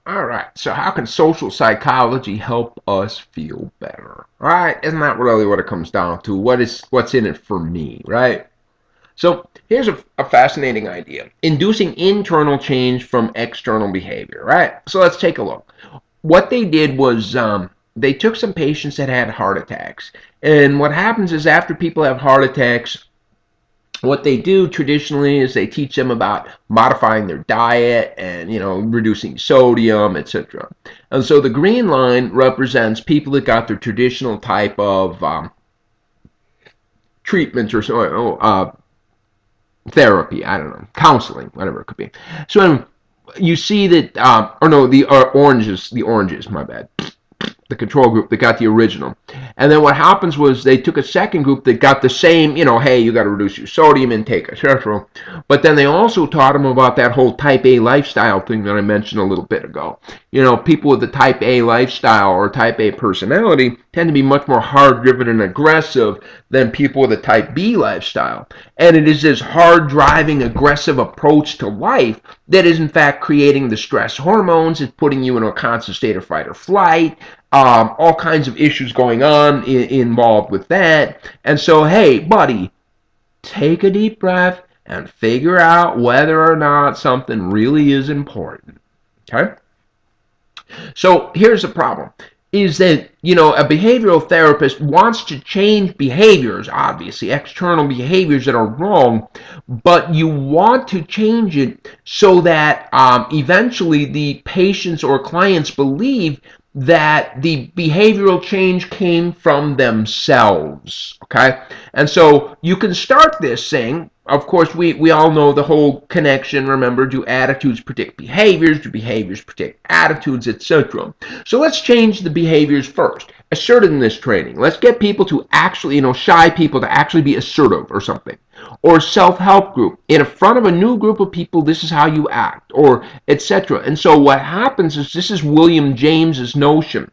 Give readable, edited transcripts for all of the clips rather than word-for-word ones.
All right. So how can social psychology help us feel better? All right. Isn't that really what it comes down to? What's in it for me, right? So here's a fascinating idea: inducing internal change from external behavior. Right. So let's take a look. What they did was they took some patients that had heart attacks, and what happens is after people have heart attacks, what they do traditionally is they teach them about modifying their diet and reducing sodium, etc. And so the green line represents people that got their traditional type of treatment or so, therapy, I don't know, counseling, whatever it could be. So you see that, or no, the oranges, my bad, the control group that got the original. And then what happens was they took a second group that got the same, hey, you got to reduce your sodium intake, etc. But then they also taught them about that whole type A lifestyle thing that I mentioned a little bit ago. People with the type A lifestyle or type A personality tend to be much more hard-driven and aggressive than people with a type B lifestyle. And it is this hard-driving, aggressive approach to life that is in fact creating the stress hormones. It's putting you in a constant state of fight or flight. All kinds of issues going on involved with that. And so, hey, buddy, take a deep breath and figure out whether or not something really is important. Okay? So here's the problem is that, a behavioral therapist wants to change behaviors, obviously, external behaviors that are wrong, but you want to change it so that eventually the patients or clients believe that the behavioral change came from themselves, okay? And so you can start this saying, of course, we all know the whole connection. Remember, do attitudes predict behaviors? Do behaviors predict attitudes, etc.? So let's change the behaviors first. Assertiveness training. Let's get people to actually, shy people to actually be assertive or something. Or self-help group. In front of a new group of people, this is how you act, or etc. And so what happens is, this is William James's notion.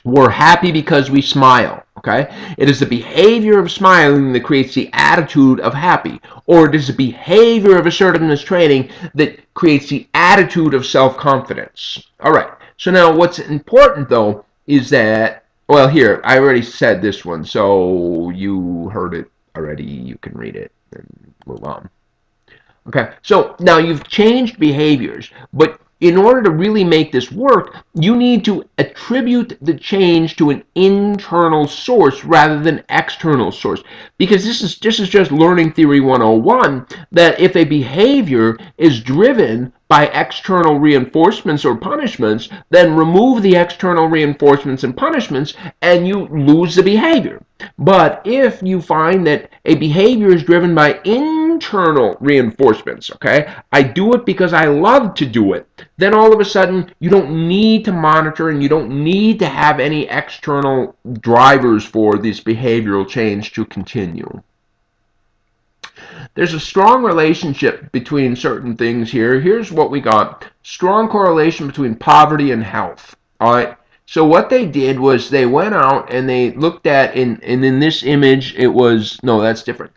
We're happy because we smile. Okay? It is the behavior of smiling that creates the attitude of happy. Or it is the behavior of assertiveness training that creates the attitude of self-confidence. All right. So now what's important, though, is that, well, here, I already said this one, so you heard it already. You can read it and move on. Okay, so now you've changed behaviors, but in order to really make this work, you need to attribute the change to an internal source rather than external source. Because this is just learning theory 101, that if a behavior is driven by external reinforcements or punishments, then remove the external reinforcements and punishments and you lose the behavior. But if you find that a behavior is driven by internal reinforcements, okay, I do it because I love to do it, then all of a sudden you don't need to monitor and you don't need to have any external drivers for this behavioral change to continue. There's a strong relationship between certain things here. Here's what we got. Strong correlation between poverty and health. All right. So what they did was they went out and they looked at, in this image, it was, no, that's different.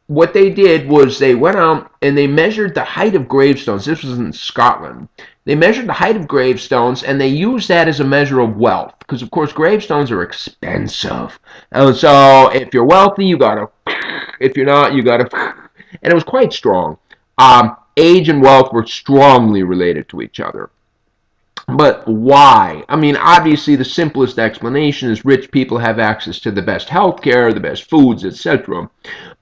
What they did was they went out and they measured the height of gravestones. This was in Scotland. They measured the height of gravestones and they used that as a measure of wealth. Because, of course, gravestones are expensive. And so if you're wealthy, you got to, if you're not, you got to, and it was quite strong. Age and wealth were strongly related to each other. But why? I mean, obviously, the simplest explanation is rich people have access to the best health care, the best foods, etc.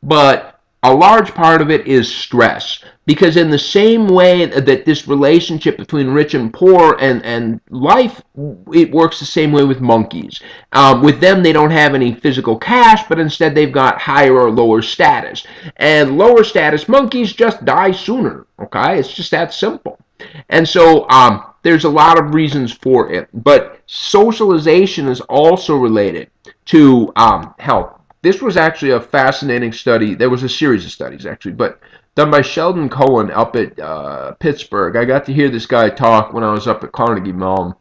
But a large part of it is stress. Because in the same way that this relationship between rich and poor and life, it works the same way with monkeys. With them, they don't have any physical cash, but instead they've got higher or lower status. And lower status monkeys just die sooner. Okay? It's just that simple. And so there's a lot of reasons for it. But socialization is also related to health. This was actually a fascinating study. There was a series of studies, actually, but done by Sheldon Cohen up at Pittsburgh. I got to hear this guy talk when I was up at Carnegie Mellon.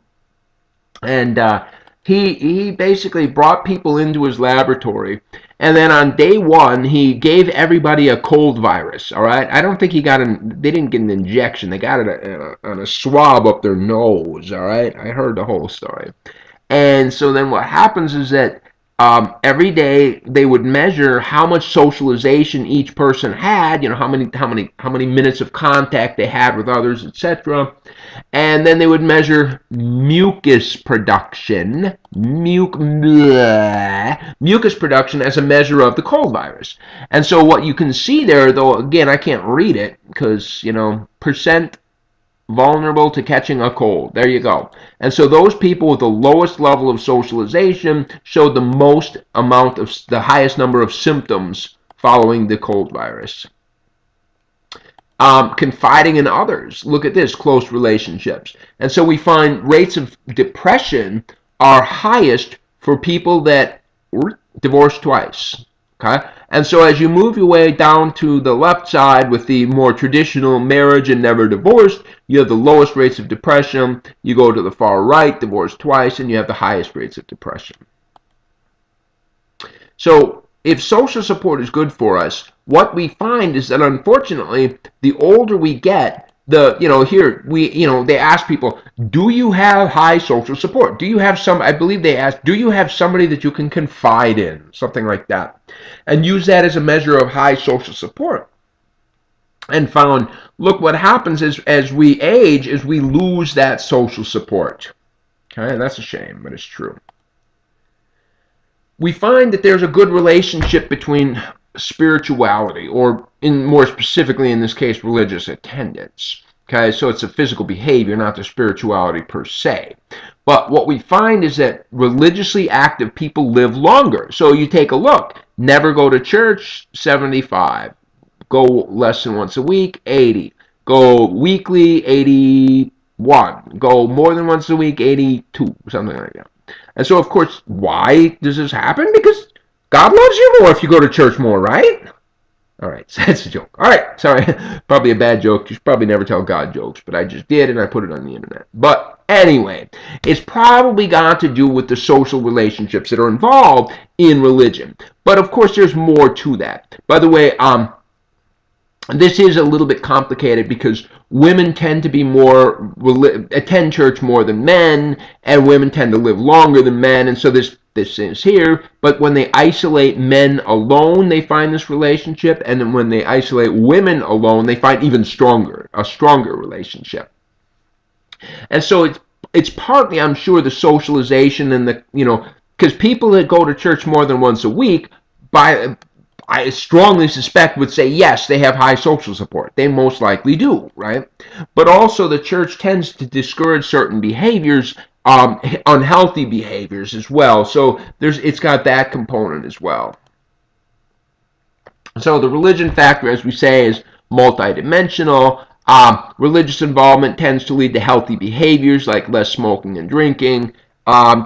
And he basically brought people into his laboratory, and then on day one he gave everybody a cold virus. All right, I don't think they didn't get an injection. They got it on a swab up their nose. All right, I heard the whole story. And so then what happens is that every day they would measure how much socialization each person had, how many minutes of contact they had with others, etc. And then they would measure mucus production, mucus production as a measure of the cold virus. And so what you can see there, though, again, I can't read it because, percent vulnerable to catching a cold. There you go. And so those people with the lowest level of socialization showed the highest number of symptoms following the cold virus. Confiding in others. Look at this, close relationships. And so we find rates of depression are highest for people that divorced twice. Okay? And so as you move your way down to the left side with the more traditional marriage and never divorced, you have the lowest rates of depression. You go to the far right, divorced twice, and you have the highest rates of depression. So if social support is good for us, what we find is that unfortunately, the older we get, they ask people, do you have high social support? I believe they asked, do you have somebody that you can confide in? Something like that. And use that as a measure of high social support. And found, look, what happens is as we age is we lose that social support. Okay, that's a shame, but it's true. We find that there's a good relationship between spirituality, or more specifically in this case, religious attendance. Okay, so it's a physical behavior, not the spirituality per se. But what we find is that religiously active people live longer. So you take a look. Never go to church, 75. Go less than once a week, 80. Go weekly, 81. Go more than once a week, 82. Something like that. And so, of course, why does this happen? Because God loves you more if you go to church more, right? All right, so that's a joke. All right, sorry, probably a bad joke. You should probably never tell God jokes, but I just did, and I put it on the internet. But anyway, it's probably got to do with the social relationships that are involved in religion. But of course, there's more to that. By the way, this is a little bit complicated because women tend to attend church more than men, and women tend to live longer than men, and so this is here. But when they isolate men alone, they find this relationship, and then when they isolate women alone, they find a stronger relationship. And so it's partly, I'm sure, the socialization and because people that go to church more than once a week, I strongly suspect would say yes, they have high social support. They most likely do, right? But also the church tends to discourage certain behaviors, unhealthy behaviors as well. So it's got that component as well. So the religion factor, as we say, is multidimensional. Religious involvement tends to lead to healthy behaviors like less smoking and drinking,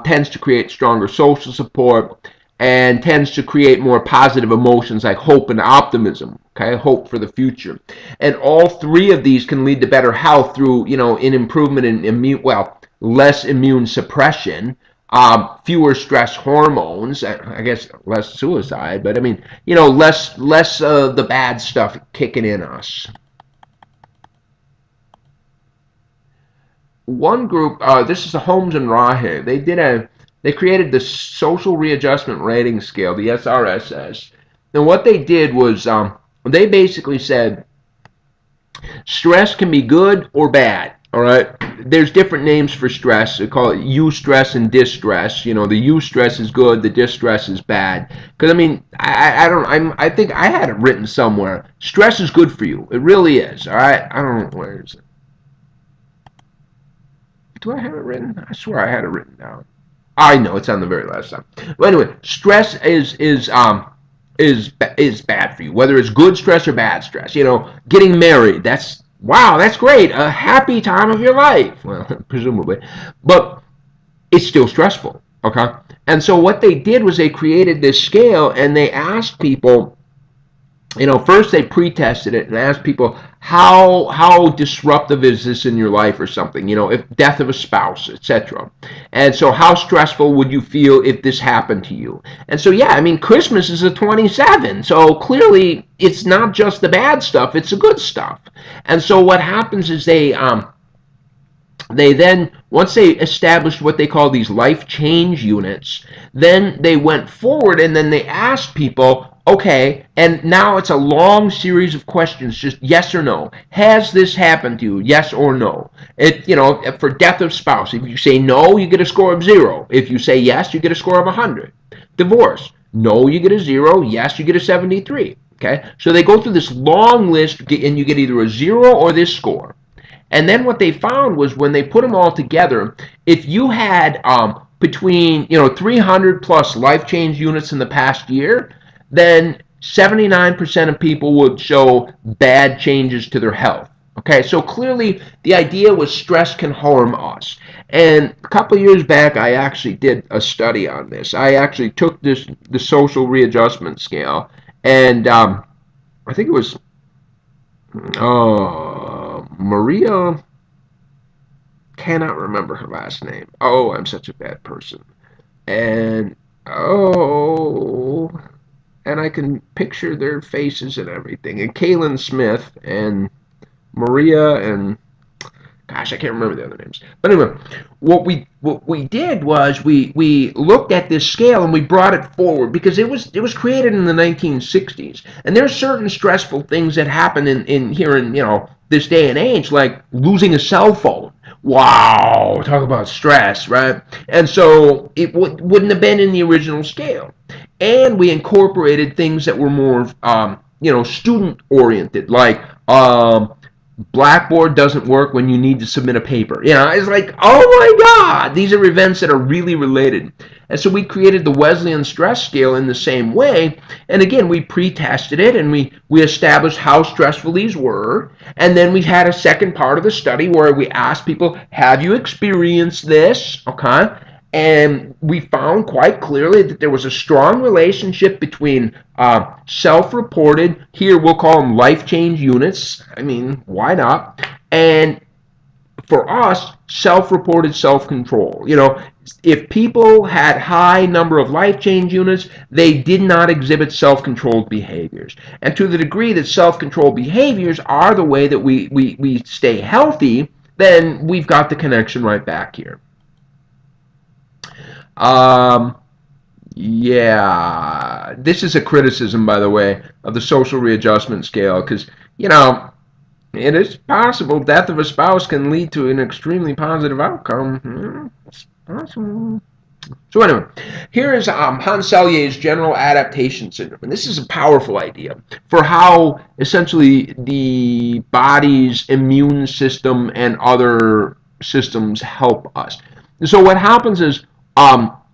tends to create stronger social support, and tends to create more positive emotions like hope and optimism, okay, hope for the future. And all three of these can lead to better health through, an improvement in less immune suppression, fewer stress hormones, I guess less suicide, but less the bad stuff kicking in us. One group, this is the Holmes and Rahe, they created the Social Readjustment Rating Scale, the SRSS. And what they did was they basically said stress can be good or bad. All right, there's different names for stress. They call it eustress and distress. The eustress is good, the distress is bad. Because I think I had it written somewhere. Stress is good for you. It really is. All right, I don't know where is it. Do I have it written? I swear I had it written down. I know it's on the very last time. Well, anyway, stress is bad for you, whether it's good stress or bad stress. Getting married, that's great, a happy time of your life. Well, presumably, but it's still stressful. Okay, and so what they did was they created this scale, and they asked people. First they pre-tested it and asked people, how disruptive is this in your life or something? If death of a spouse, etc. And so how stressful would you feel if this happened to you? And so yeah, I mean Christmas is a 27. So clearly it's not just the bad stuff, it's the good stuff. And so what happens is they then, once they established what they call these life change units, then they went forward and then they asked people, okay, and now it's a long series of questions, just yes or no. Has this happened to you? Yes or no. For death of spouse, if you say no, you get a score of 0. If you say yes, you get a score of 100. Divorce, no, you get a 0. Yes, you get a 73. Okay, so they go through this long list, and you get either a 0 or this score. And then what they found was when they put them all together, if you had between 300 plus life change units in the past year, then 79% of people would show bad changes to their health. Okay, so clearly the idea was stress can harm us. And a couple of years back, I actually did a study on this. I actually took the social readjustment scale, and I think it was Maria, cannot remember her last name. Oh, I'm such a bad person. And oh, and I can picture their faces and everything. And Kaylin Smith and Maria and gosh, I can't remember the other names. But anyway, what we did was we looked at this scale and we brought it forward because it was created in the 1960s, and there's certain stressful things that happen in here in this day and age, like losing a cell phone. Wow, talk about stress, right? And so it wouldn't have been in the original scale, and we incorporated things that were more student oriented, like Blackboard doesn't work when you need to submit a paper. It's like, oh my God, these are events that are really related. And so we created the Wesleyan stress scale in the same way. And again, we pre-tested it and we established how stressful these were. And then we had a second part of the study where we asked people, have you experienced this? Okay. And we found quite clearly that there was a strong relationship between self-reported, here we'll call them life change units, I mean, why not, and for us, self-reported self-control. If people had high number of life change units, they did not exhibit self-controlled behaviors. And to the degree that self-controlled behaviors are the way that we stay healthy, then we've got the connection right back here. Yeah, this is a criticism, by the way, of the social readjustment scale, because, it is possible death of a spouse can lead to an extremely positive outcome. It's possible. So anyway, here is Hans Selye's general adaptation syndrome, and this is a powerful idea for how essentially the body's immune system and other systems help us. And so what happens is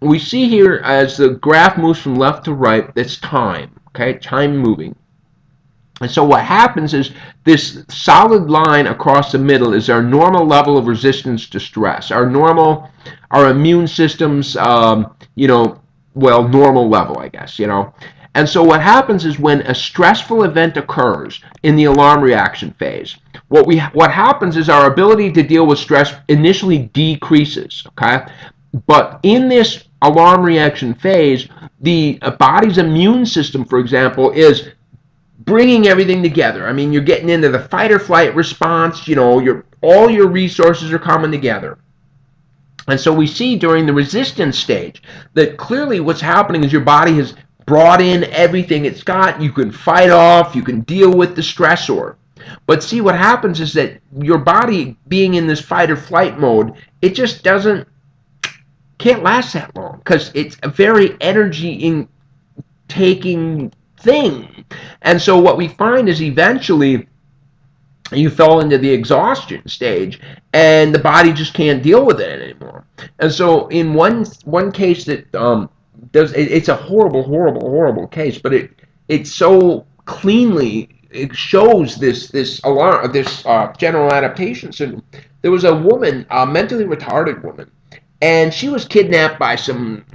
we see here as the graph moves from left to right, that's time, okay, time moving. And so what happens is this solid line across the middle is our normal level of resistance to stress, our immune system's, normal level, I guess, And so what happens is when a stressful event occurs in the alarm reaction phase, what happens is our ability to deal with stress initially decreases, okay? But in this alarm reaction phase, the body's immune system, for example, is bringing everything together. I mean, you're getting into the fight or flight response, all your resources are coming together. And so we see during the resistance stage that clearly what's happening is your body has brought in everything it's got. You can fight off, you can deal with the stressor. But see, what happens is that your body being in this fight or flight mode, it just can't last that long because it's a very energy taking thing. And so what we find is eventually you fall into the exhaustion stage and the body just can't deal with it anymore. And so in one case that it's a horrible case, but it so cleanly it shows this general adaptation syndrome. There was a woman, a mentally retarded woman, and she was kidnapped by some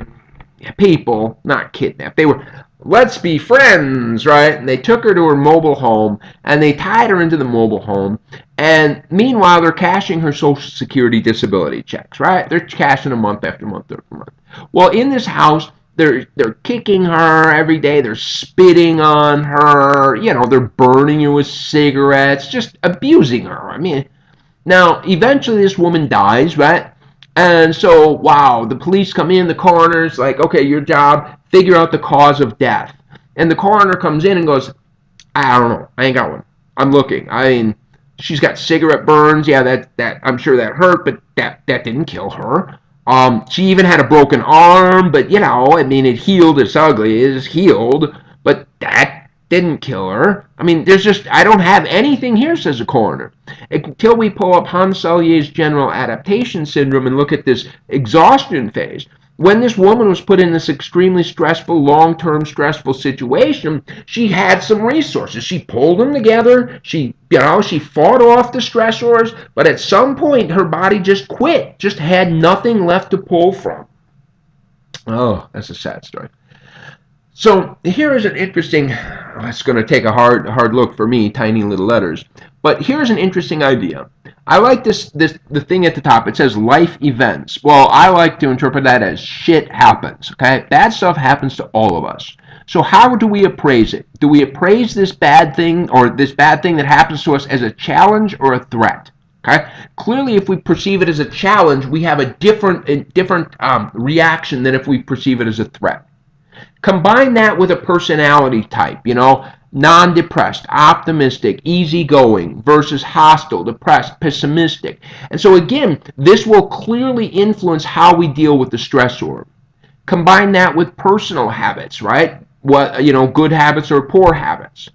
people, not kidnapped. They were, let's be friends, right? And they took her to her mobile home and they tied her into the mobile home. And meanwhile, they're cashing her Social Security disability checks, right? They're cashing them month after month after month. Well, in this house, they're kicking her every day. They're spitting on her. You know, they're burning her with cigarettes, just abusing her. I mean, now eventually this woman dies, right? And so, wow, the police come in, the coroner's like, okay, your job, figure out the cause of death. And the coroner comes in and goes, I don't know, I ain't got one. I'm looking. I mean, she's got cigarette burns. Yeah, that I'm sure that hurt, but that didn't kill her. She even had a broken arm, but you know, I mean, it healed. It's ugly. It is healed, but that didn't kill her. I mean, there's just I don't have anything here, says the coroner, until we pull up Selye's general adaptation syndrome and look at this exhaustion phase. When this woman was put in this extremely stressful, long-term stressful situation, she had some resources. She pulled them together. She fought off the stressors, but at some point her body just quit, just had nothing left to pull from. Oh, that's a sad story. So here is an interesting, it's going to take a hard look for me, tiny little letters, but here's an interesting idea. I like the thing at the top. It says life events. Well, I like to interpret that as shit happens, okay? Bad stuff happens to all of us. So how do we appraise it? Do we appraise this bad thing or this bad thing that happens to us as a challenge or a threat? Okay. Clearly, if we perceive it as a challenge, we have a different reaction than if we perceive it as a threat. Combine that with a personality type, you know, non-depressed, optimistic, easygoing versus hostile, depressed, pessimistic. And so again, this will clearly influence how we deal with the stressor. Combine that with personal habits, right? What, you know, good habits or poor habits.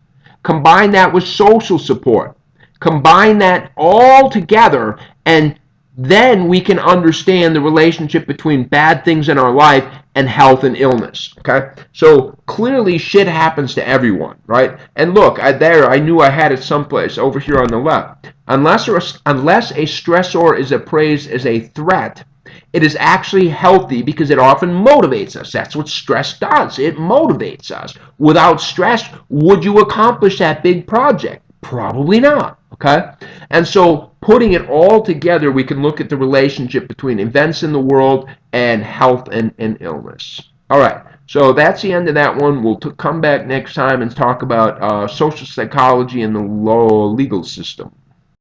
Combine that with social support. Combine that all together, and then we can understand the relationship between bad things in our life and health and illness. Okay, so clearly shit happens to everyone, right? And look, I knew I had it someplace over here on the left. Unless a stressor is appraised as a threat, it is actually healthy because it often motivates us. That's what stress does. It motivates us. Without stress, would you accomplish that big project? Probably not. Okay? And so putting it all together, we can look at the relationship between events in the world and health and illness. All right. So that's the end of that one. We'll come back next time and talk about social psychology and the legal system.